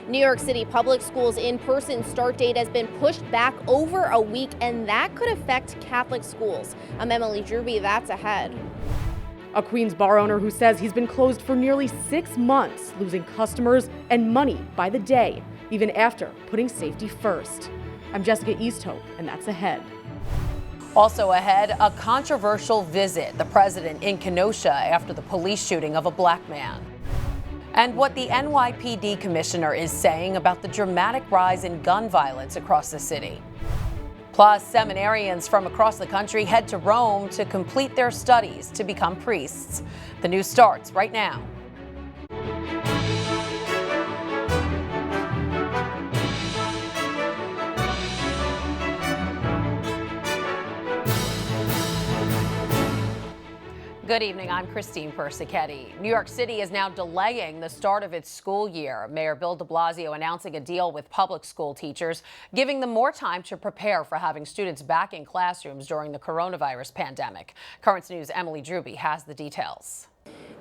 New York City Public Schools in-person start date has been pushed back over a week, and that could affect Catholic schools. I'm Emily Druby, that's ahead. A Queens bar owner who says he's been closed for nearly 6 months, losing customers and money by the day, even after putting safety first. I'm Jessica Easthope, and that's ahead. Also ahead, a controversial visit, the president in Kenosha after the police shooting of a black man. And what the NYPD Commissioner is saying about the dramatic rise in gun violence across the city. Plus, seminarians from across the country head to Rome to complete their studies to become priests. The news starts right now. Good evening, I'm Christine Persichetti. New York City is now delaying the start of its school year. Mayor Bill de Blasio announcing a deal with public school teachers, giving them more time to prepare for having students back in classrooms during the coronavirus pandemic. Currents News' Emily Druby has the details.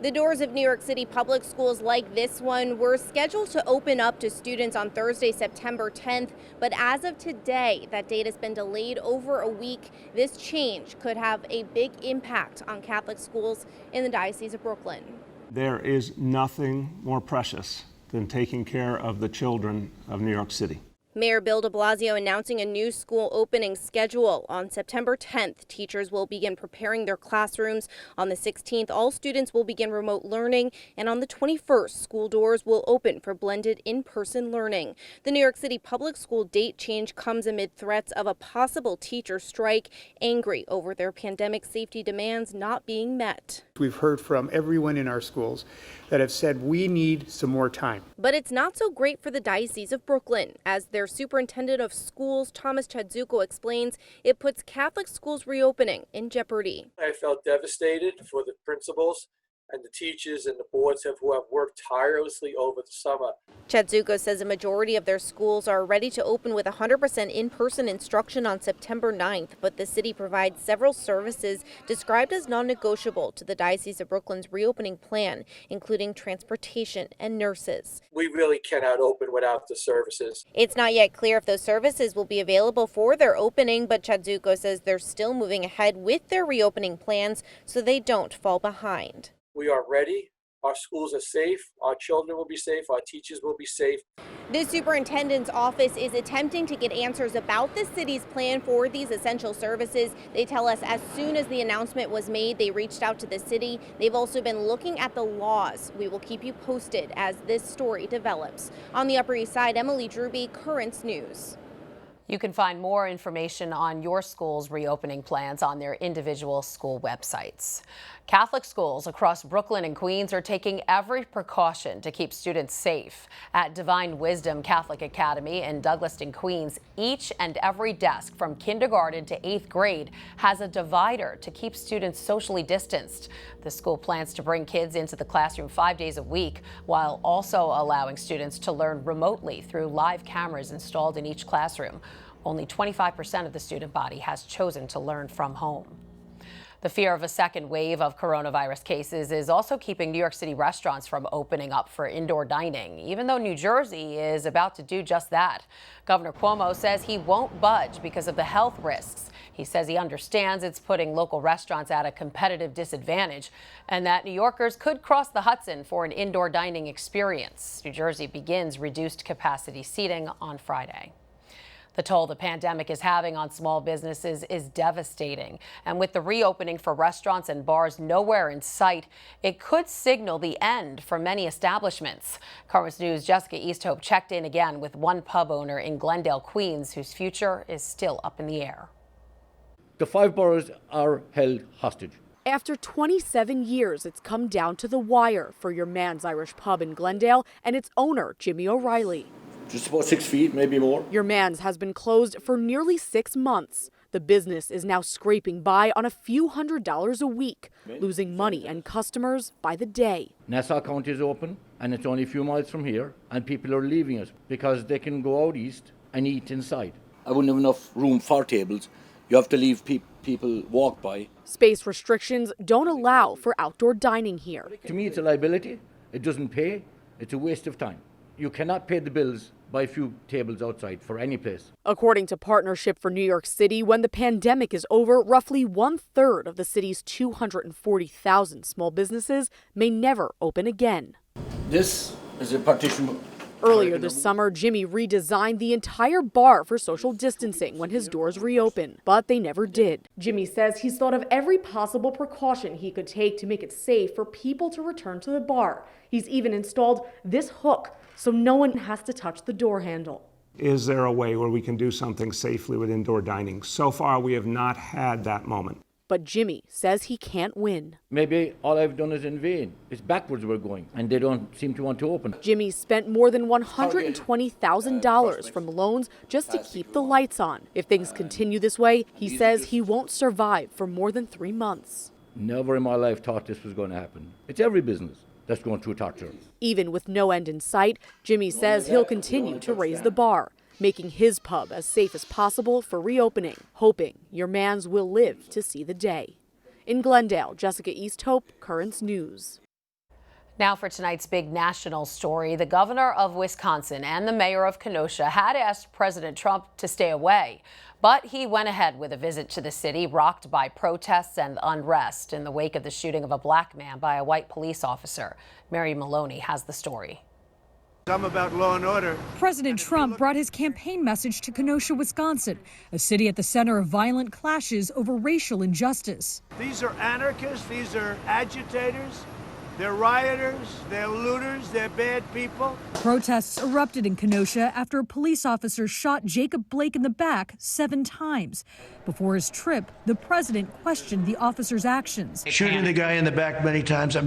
The doors of New York City public schools like this one were scheduled to open up to students on Thursday, September 10th. But as of today, that date has been delayed over a week. This change could have a big impact on Catholic schools in the Diocese of Brooklyn. There is nothing more precious than taking care of the children of New York City. Mayor Bill de Blasio announcing a new school opening schedule. On September 10th, teachers will begin preparing their classrooms. On the 16th, all students will begin remote learning. And on the 21st, school doors will open for blended in-person learning. The New York City public school date change comes amid threats of a possible teacher strike, angry over their pandemic safety demands not being met. We've heard from everyone in our schools that have said we need some more time. But it's not so great for the Diocese of Brooklyn. As their superintendent of schools, Thomas Chadzuko, explains, it puts Catholic schools reopening in jeopardy. I felt devastated for the principals and the teachers and the boards who have worked tirelessly over the summer. Chadzuko says a majority of their schools are ready to open with 100% in-person instruction on September 9th, but the city provides several services described as non-negotiable to the Diocese of Brooklyn's reopening plan, including transportation and nurses. We really cannot open without the services. It's not yet clear if those services will be available for their opening, but Chadzuko says they're still moving ahead with their reopening plans so they don't fall behind. We are ready. Our schools are safe. Our children will be safe. Our teachers will be safe. The superintendent's office is attempting to get answers about the city's plan for these essential services. They tell us as soon as the announcement was made, they reached out to the city. They've also been looking at the laws. We will keep you posted as this story develops. On the Upper East Side, Emily Druby, Currents News. You can find more information on your school's reopening plans on their individual school websites. Catholic schools across Brooklyn and Queens are taking every precaution to keep students safe. At Divine Wisdom Catholic Academy in Douglaston, Queens, each and every desk from kindergarten to 8th grade has a divider to keep students socially distanced. The school plans to bring kids into the classroom 5 days a week, while also allowing students to learn remotely through live cameras installed in each classroom. Only 25% of the student body has chosen to learn from home. The fear of a second wave of coronavirus cases is also keeping New York City restaurants from opening up for indoor dining, even though New Jersey is about to do just that. Governor Cuomo says he won't budge because of the health risks. He says he understands it's putting local restaurants at a competitive disadvantage and that New Yorkers could cross the Hudson for an indoor dining experience. New Jersey begins reduced capacity seating on Friday. The toll the pandemic is having on small businesses is devastating. And with the reopening for restaurants and bars nowhere in sight, it could signal the end for many establishments. Currents News' Jessica Easthope checked in again with one pub owner in Glendale, Queens, whose future is still up in the air. The 5 boroughs are held hostage. After 27 years, it's come down to the wire for your Man's Irish Pub in Glendale and its owner, Jimmy O'Reilly. Just about 6 feet, maybe more. Your Man's has been closed for nearly 6 months. The business is now scraping by on a few $100s a week, losing money and customers by the day. Nassau County is open, and it's only a few miles from here, and people are leaving it because they can go out east and eat inside. I wouldn't have enough room for tables. You have to leave people walk by. Space restrictions don't allow for outdoor dining here. To me, it's a liability. It doesn't pay. It's a waste of time. You cannot pay the bills by a few tables outside for any place. According to Partnership for New York City, when the pandemic is over, roughly 1/3 of the city's 240,000 small businesses may never open again. This is a partition. Earlier this summer, Jimmy redesigned the entire bar for social distancing when his doors reopened, but they never did. Jimmy says he's thought of every possible precaution he could take to make it safe for people to return to the bar. He's even installed this hook so no one has to touch the door handle. Is there a way where we can do something safely with indoor dining? So far, we have not had that moment. But Jimmy says he can't win. Maybe all I've done is in vain. It's backwards we're going, and they don't seem to want to open. Jimmy spent more than $120,000 from loans just to keep the lights on. If things continue this way, he says he won't survive for more than 3 months. Never in my life thought this was going to happen. It's every business that's going through torture. Even with no end in sight, Jimmy says he'll continue to raise the bar, making his pub as safe as possible for reopening, hoping your mans will live to see the day. In Glendale, Jessica Easthope, Currents News. Now for tonight's big national story. The governor of Wisconsin and the mayor of Kenosha had asked President Trump to stay away, but he went ahead with a visit to the city rocked by protests and unrest in the wake of the shooting of a black man by a white police officer. Mary Maloney has the story. I'm about law and order. President Trump brought his campaign message to Kenosha, Wisconsin, a city at the center of violent clashes over racial injustice. These are anarchists, these are agitators, they're rioters, they're looters, they're bad people. Protests erupted in Kenosha after a police officer shot Jacob Blake in the back 7 times. Before his trip, the president questioned the officer's actions. Shooting the guy in the back many times,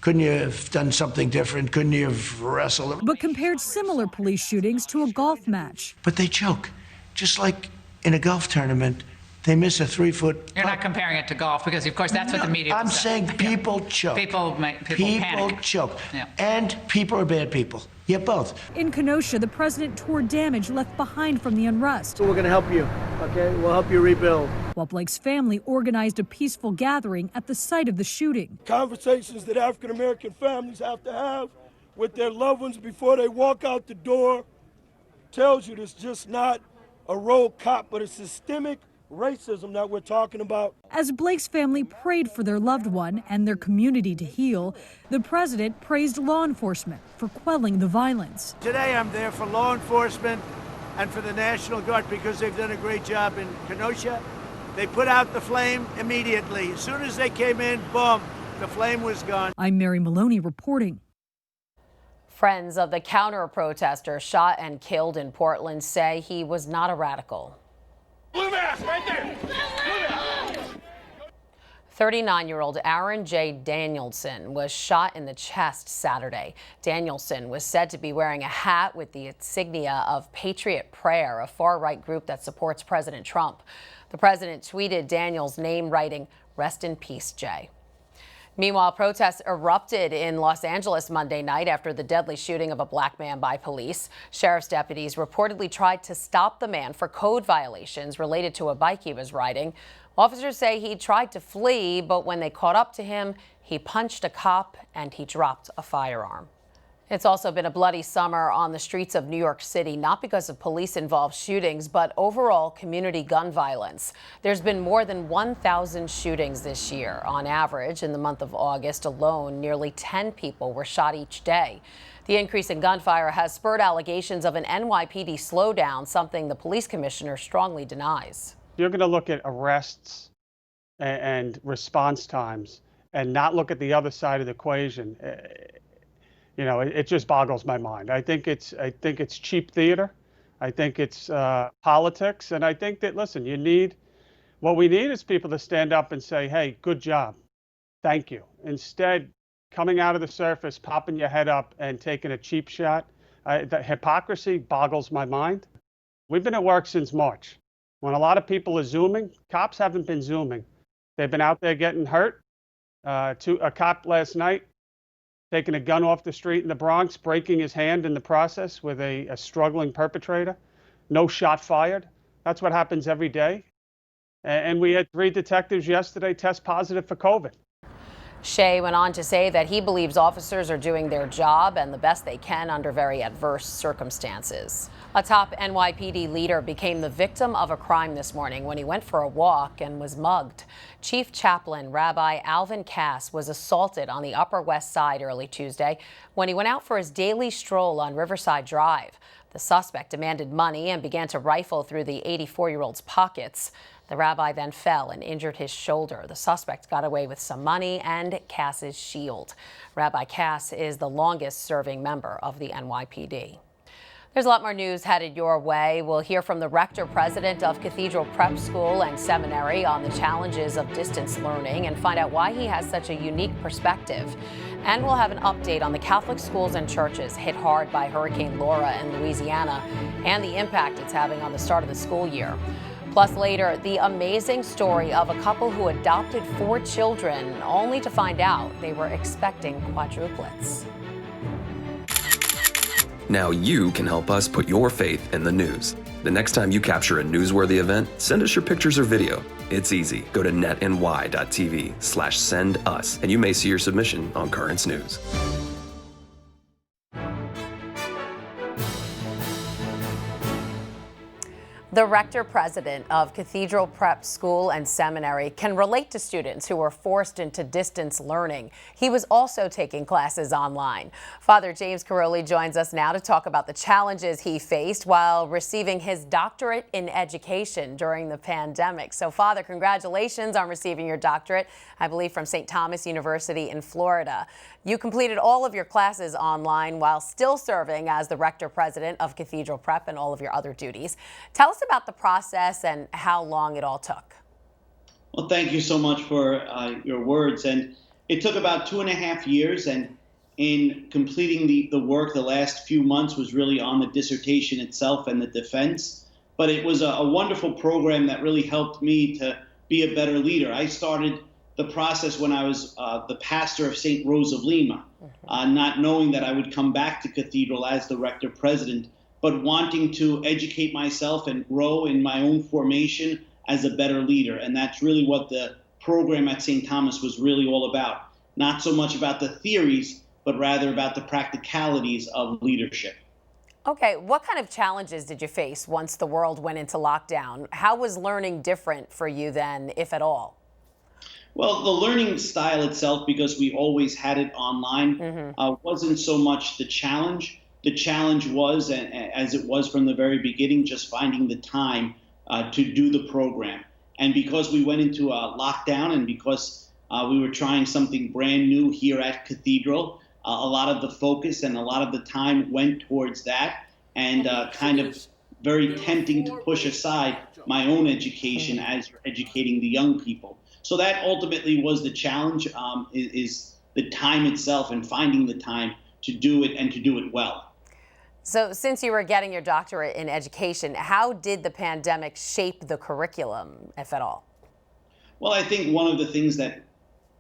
couldn't you have done something different? Couldn't you have wrestled him? But compared similar police shootings to a golf match. But they choke. Just like in a golf tournament, they miss a 3-foot. You're not comparing it to golf because, of course, that's what the media. I'm saying people choke. People panic. Choke. Yeah. And people are bad people. Yeah, both. In Kenosha, the president toured damage left behind from the unrest. So we're going to help you, okay? We'll help you rebuild. While Blake's family organized a peaceful gathering at the site of the shooting. Conversations that African-American families have to have with their loved ones before they walk out the door tells you it's just not a rogue cop, but a systemic racism that we're talking about. As Blake's family prayed for their loved one and their community to heal, the president praised law enforcement for quelling the violence. Today I'm there for law enforcement and for the National Guard because they've done a great job in Kenosha. They put out the flame immediately. As soon as they came in, boom, the flame was gone. I'm Mary Maloney reporting. Friends of the counter-protester shot and killed in Portland say he was not a radical. Blue mask right there. 39-year-old Aaron J. Danielson was shot in the chest Saturday. Danielson was said to be wearing a hat with the insignia of Patriot Prayer, a far-right group that supports President Trump. The president tweeted Daniel's name, writing, "Rest in peace, Jay." Meanwhile, protests erupted in Los Angeles Monday night after the deadly shooting of a black man by police. Sheriff's deputies reportedly tried to stop the man for code violations related to a bike he was riding. Officers say he tried to flee, but when they caught up to him, he punched a cop and he dropped a firearm. It's also been a bloody summer on the streets of New York City, not because of police-involved shootings, but overall community gun violence. There's been more than 1,000 shootings this year. On average, in the month of August alone, nearly 10 people were shot each day. The increase in gunfire has spurred allegations of an NYPD slowdown, something the police commissioner strongly denies. You're going to look at arrests and response times and not look at the other side of the equation. You know, it just boggles my mind. I think it's cheap theater. I think it's politics. And I think that, listen, what we need is people to stand up and say, hey, good job. Thank you. Instead, coming out of the surface, popping your head up and taking a cheap shot. The hypocrisy boggles my mind. We've been at work since March. When a lot of people are Zooming, cops haven't been Zooming. They've been out there getting hurt. A cop last night taking a gun off the street in the Bronx, breaking his hand in the process with a struggling perpetrator. No shot fired. That's what happens every day. And we had 3 detectives yesterday test positive for COVID. Shea went on to say that he believes officers are doing their job and the best they can under very adverse circumstances. A top NYPD leader became the victim of a crime this morning when he went for a walk and was mugged. Chief Chaplain Rabbi Alvin Cass was assaulted on the Upper West Side early Tuesday when he went out for his daily stroll on Riverside Drive. The suspect demanded money and began to rifle through the 84-year-old's pockets. The rabbi then fell and injured his shoulder. The suspect got away with some money and Cass's shield. Rabbi Cass is the longest-serving member of the NYPD. There's a lot more news headed your way. We'll hear from the rector-president of Cathedral Prep School and Seminary on the challenges of distance learning and find out why he has such a unique perspective. And we'll have an update on the Catholic schools and churches hit hard by Hurricane Laura in Louisiana and the impact it's having on the start of the school year. Plus later, the amazing story of a couple who adopted 4 children only to find out they were expecting quadruplets. Now you can help us put your faith in the news. The next time you capture a newsworthy event, send us your pictures or video. It's easy. Go to netny.tv/send us, and you may see your submission on Currents News. The rector-president of Cathedral Prep School and Seminary can relate to students who were forced into distance learning. He was also taking classes online. Father James Carolli joins us now to talk about the challenges he faced while receiving his doctorate in education during the pandemic. So, Father, congratulations on receiving your doctorate, I believe from St. Thomas University in Florida. You completed all of your classes online while still serving as the rector-president of Cathedral Prep and all of your other duties. Tell us about the process and how long it all took. Well, thank you so much for your words. And it took about 2.5 years. And in completing the work, the last few months was really on the dissertation itself and the defense. But it was a wonderful program that really helped me to be a better leader. I started the process when I was the pastor of St. Rose of Lima, not knowing that I would come back to Cathedral as the rector-president, but wanting to educate myself and grow in my own formation as a better leader. And that's really what the program at St. Thomas was really all about. Not so much about the theories, but rather about the practicalities of leadership. Okay, what kind of challenges did you face once the world went into lockdown? How was learning different for you then, if at all? Well, the learning style itself, because we always had it online, wasn't so much the challenge. The challenge was, as it was from the very beginning, just finding the time to do the program. And because we went into a lockdown and because we were trying something brand new here at Cathedral, a lot of the focus and a lot of the time went towards that, and kind of very tempting to push aside my own education as you're educating the young people. So that ultimately was the challenge, is the time itself and finding the time to do it and to do it well. So since you were getting your doctorate in education, how did the pandemic shape the curriculum, if at all? Well, I think one of the things that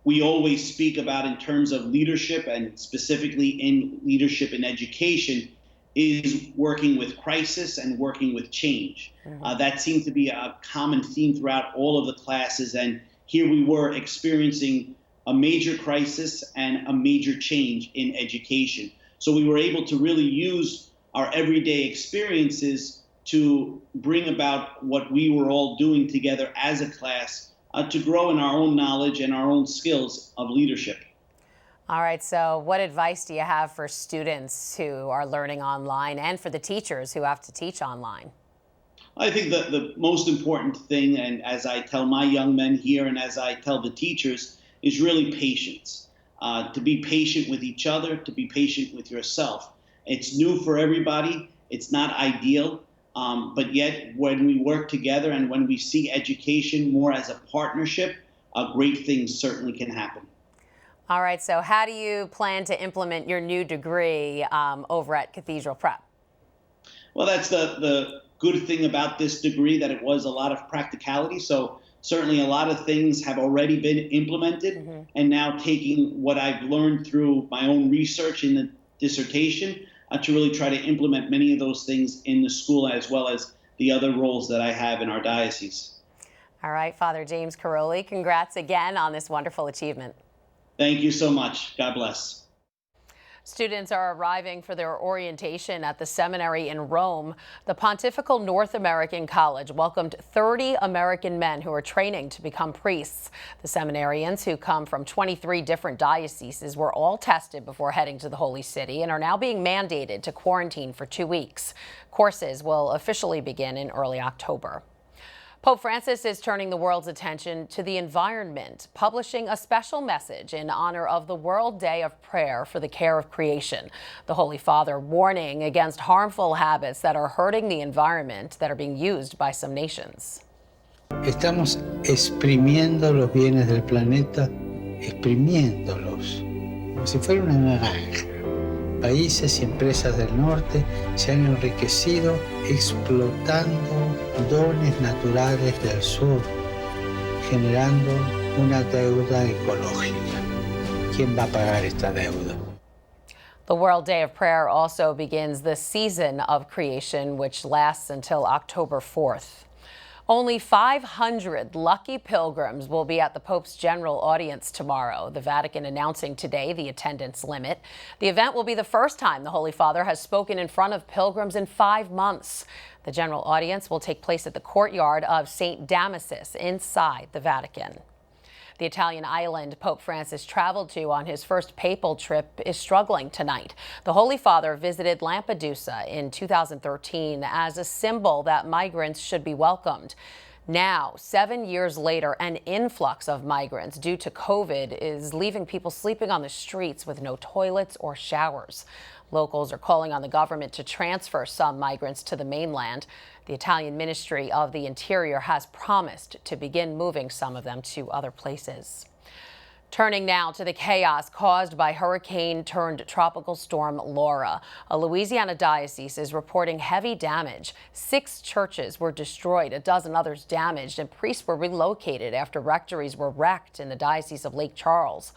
we always speak about in terms of leadership, and specifically in leadership in education, is working with crisis and working with change. That seemed to be a common theme throughout all of the classes, and here we were experiencing a major crisis and a major change in education. So we were able to really use our everyday experiences to bring about what we were all doing together as a class to grow in our own knowledge and our own skills of leadership. All right, so what advice do you have for students who are learning online and for the teachers who have to teach online? I think the most important thing, and as I tell my young men here and as I tell the teachers, is really patience. To be patient with each other, to be patient with yourself. It's new for everybody. It's not ideal. But yet when we work together and when we see education more as a partnership, great things certainly can happen. All right, so how do you plan to implement your new degree over at Cathedral Prep? Well, that's the good thing about this degree, that it was a lot of practicality. So certainly a lot of things have already been implemented, and now taking what I've learned through my own research in the dissertation to really try to implement many of those things in the school, as well as the other roles that I have in our diocese. All right, Father James Carolli, congrats again on this wonderful achievement. Thank you so much. God bless. Students are arriving for their orientation at the seminary in Rome. The Pontifical North American College welcomed 30 American men who are training to become priests. The seminarians, who come from 23 different dioceses, were all tested before heading to the Holy City and are now being mandated to quarantine for 2 weeks. Courses will officially begin in early October. Pope Francis is turning the world's attention to the environment, publishing a special message in honor of the World Day of Prayer for the Care of Creation. The Holy Father warning against harmful habits that are hurting the environment that are being used by some nations. Estamos exprimiendo los bienes del planeta, exprimiéndolos, como si fuera una naranja. Países y empresas del norte se han enriquecido explotando dones naturales del sur, generando una deuda ecológica. ¿Quién va a pagar esta deuda? The World Day of Prayer also begins the season of creation, which lasts until October 4th. Only 500 lucky pilgrims will be at the Pope's general audience tomorrow, the Vatican announcing today the attendance limit. The event will be the first time the Holy Father has spoken in front of pilgrims in 5 months. The general audience will take place at the courtyard of St. Damasus inside the Vatican. The Italian island Pope Francis traveled to on his first papal trip is struggling tonight. The Holy Father visited Lampedusa in 2013 as a symbol that migrants should be welcomed. Now, 7 years later, an influx of migrants due to COVID is leaving people sleeping on the streets with no toilets or showers. Locals are calling on the government to transfer some migrants to the mainland. The Italian Ministry of the Interior has promised to begin moving some of them to other places. Turning now to the chaos caused by hurricane-turned-tropical storm Laura. A Louisiana diocese is reporting heavy damage. 6 churches were destroyed, a dozen others damaged, and priests were relocated after rectories were wrecked in the Diocese of Lake Charles.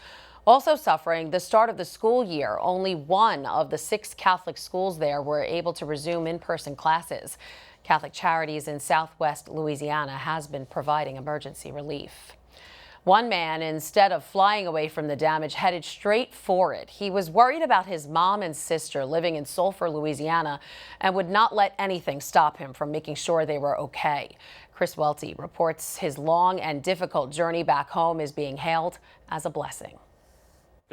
Also suffering the start of the school year. Only 1 of the 6 Catholic schools there were able to resume in-person classes. Catholic Charities in Southwest Louisiana has been providing emergency relief. One man, instead of flying away from the damage, headed straight for it. He was worried about his mom and sister living in Sulphur, Louisiana, and would not let anything stop him from making sure they were okay. Chris Welty reports his long and difficult journey back home is being hailed as a blessing.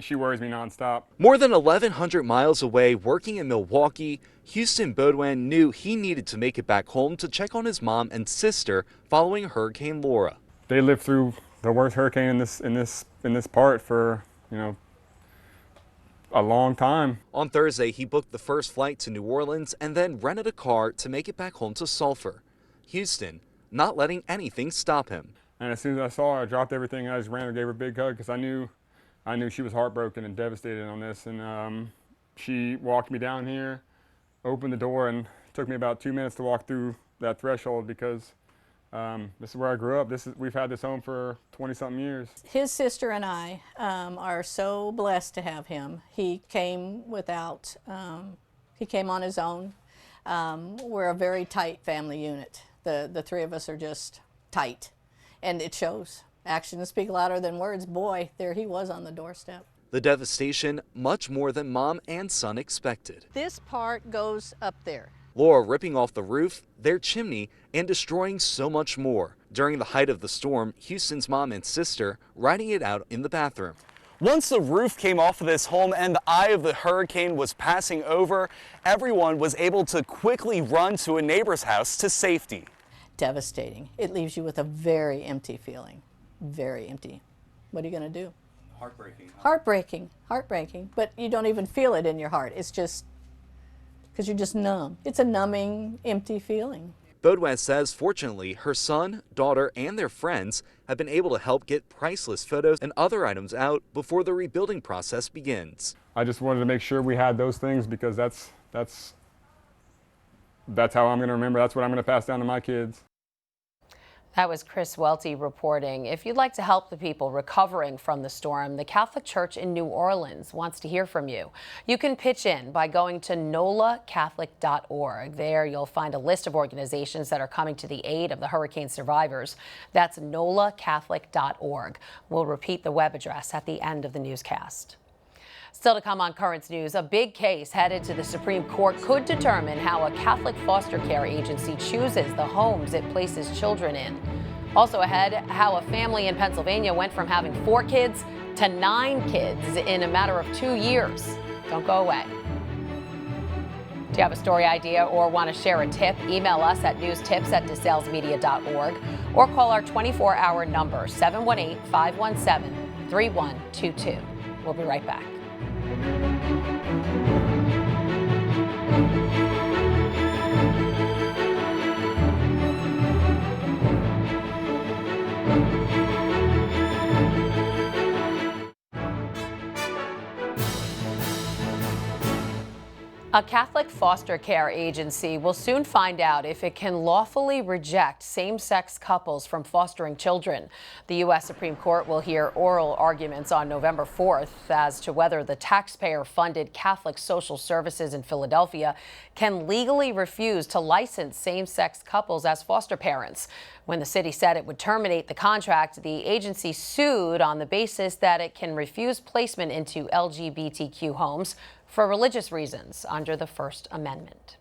She worries me nonstop. More than 1,100 miles away, working in Milwaukee, Houston Baudouin knew he needed to make it back home to check on his mom and sister following Hurricane Laura. They lived through the worst hurricane in this part for, a long time. On Thursday, he booked the first flight to New Orleans and then rented a car to make it back home to Sulphur. Houston, not letting anything stop him. And as soon as I saw her, I dropped everything and I just ran and gave her a big hug because I knew she was heartbroken and devastated on this. And she walked me down here, opened the door, and it took me about 2 minutes to walk through that threshold because this is where I grew up. We've had this home for 20-something years. His sister and I are so blessed to have him. He came he came on his own. We're a very tight family unit. The 3 of us are just tight, and it shows. Actions speak louder than words. Boy, there he was on the doorstep. The devastation, much more than mom and son expected. This part goes up there. Laura ripping off the roof, their chimney, and destroying so much more. During the height of the storm, Houston's mom and sister riding it out in the bathroom. Once the roof came off of this home and the eye of the hurricane was passing over, everyone was able to quickly run to a neighbor's house to safety. Devastating. It leaves you with a very empty feeling. Very empty. What are you going to do? Heartbreaking. Heartbreaking. Heartbreaking. But you don't even feel it in your heart. It's just because you're just numb. It's a numbing, empty feeling. Baudouin says, fortunately, her son, daughter, and their friends have been able to help get priceless photos and other items out before the rebuilding process begins. I just wanted to make sure we had those things because that's how I'm going to remember. That's what I'm going to pass down to my kids. That was Chris Welty reporting. If you'd like to help the people recovering from the storm, the Catholic Church in New Orleans wants to hear from you. You can pitch in by going to nolacatholic.org. There you'll find a list of organizations that are coming to the aid of the hurricane survivors. That's nolacatholic.org. We'll repeat the web address at the end of the newscast. Still to come on Currents News, a big case headed to the Supreme Court could determine how a Catholic foster care agency chooses the homes it places children in. Also ahead, how a family in Pennsylvania went from having 4 kids to 9 kids in a matter of 2 years. Don't go away. Do you have a story idea or want to share a tip? Email us at newstips@desalesmedia.org or call our 24-hour number, 718-517-3122. We'll be right back. A Catholic foster care agency will soon find out if it can lawfully reject same-sex couples from fostering children. The U.S. Supreme Court will hear oral arguments on November 4th as to whether the taxpayer-funded Catholic Social Services in Philadelphia can legally refuse to license same-sex couples as foster parents. When the city said it would terminate the contract, the agency sued on the basis that it can refuse placement into LGBTQ homes for religious reasons under the First Amendment.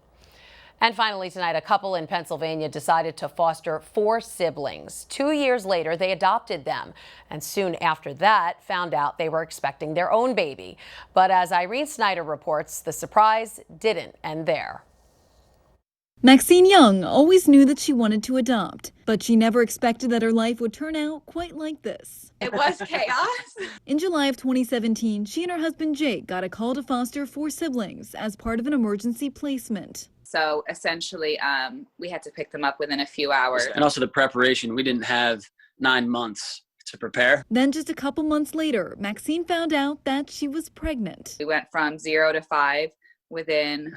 And finally tonight, a couple in Pennsylvania decided to foster 4 siblings. 2 years later, they adopted them, and soon after that found out they were expecting their own baby. But as Irene Snyder reports, the surprise didn't end there. Maxine Young always knew that she wanted to adopt, but she never expected that her life would turn out quite like this. It was chaos. In July of 2017, she and her husband Jake got a call to foster 4 siblings as part of an emergency placement. So essentially, we had to pick them up within a few hours. And also the preparation, we didn't have 9 months to prepare. Then just a couple months later, Maxine found out that she was pregnant. We went from 0 to 5 within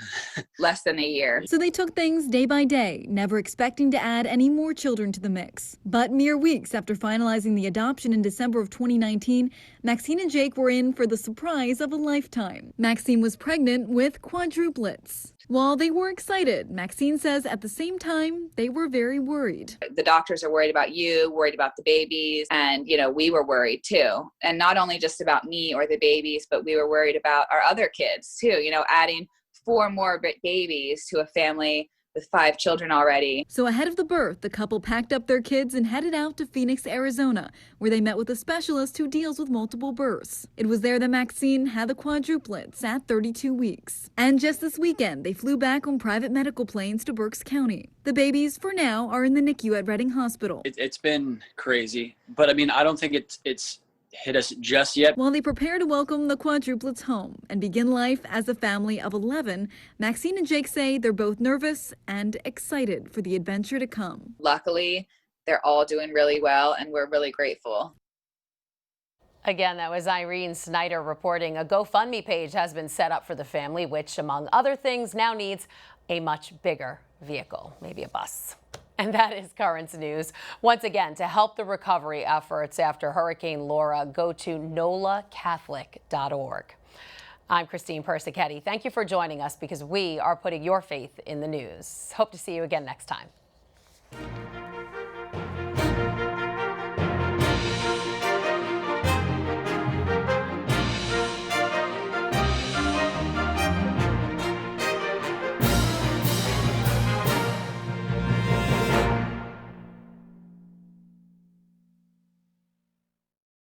less than a year. So they took things day by day, never expecting to add any more children to the mix. But mere weeks after finalizing the adoption in December of 2019, Maxine and Jake were in for the surprise of a lifetime. Maxine was pregnant with quadruplets. While they were excited, Maxine says at the same time, they were very worried. The doctors are worried about you, worried about the babies, and, we were worried too. And not only just about me or the babies, but we were worried about our other kids too, adding 4 more babies to a family with 5 children already. So ahead of the birth, the couple packed up their kids and headed out to Phoenix, Arizona, where they met with a specialist who deals with multiple births. It was there that Maxine had the quadruplets at 32 weeks. And just this weekend, they flew back on private medical planes to Berks County. The babies, for now, are in the NICU at Reading Hospital. It's been crazy, but I don't think it's hit us just yet. While they prepare to welcome the quadruplets home and begin life as a family of 11, Maxine and Jake say they're both nervous and excited for the adventure to come. Luckily, they're all doing really well, and we're really grateful. Again, that was Irene Snyder reporting. A GoFundMe page has been set up for the family, which, among other things, now needs a much bigger vehicle, maybe a bus. And that is Currents News. Once again, to help the recovery efforts after Hurricane Laura, go to nolacatholic.org. I'm Christine Persichetti. Thank you for joining us because we are putting your faith in the news. Hope to see you again next time.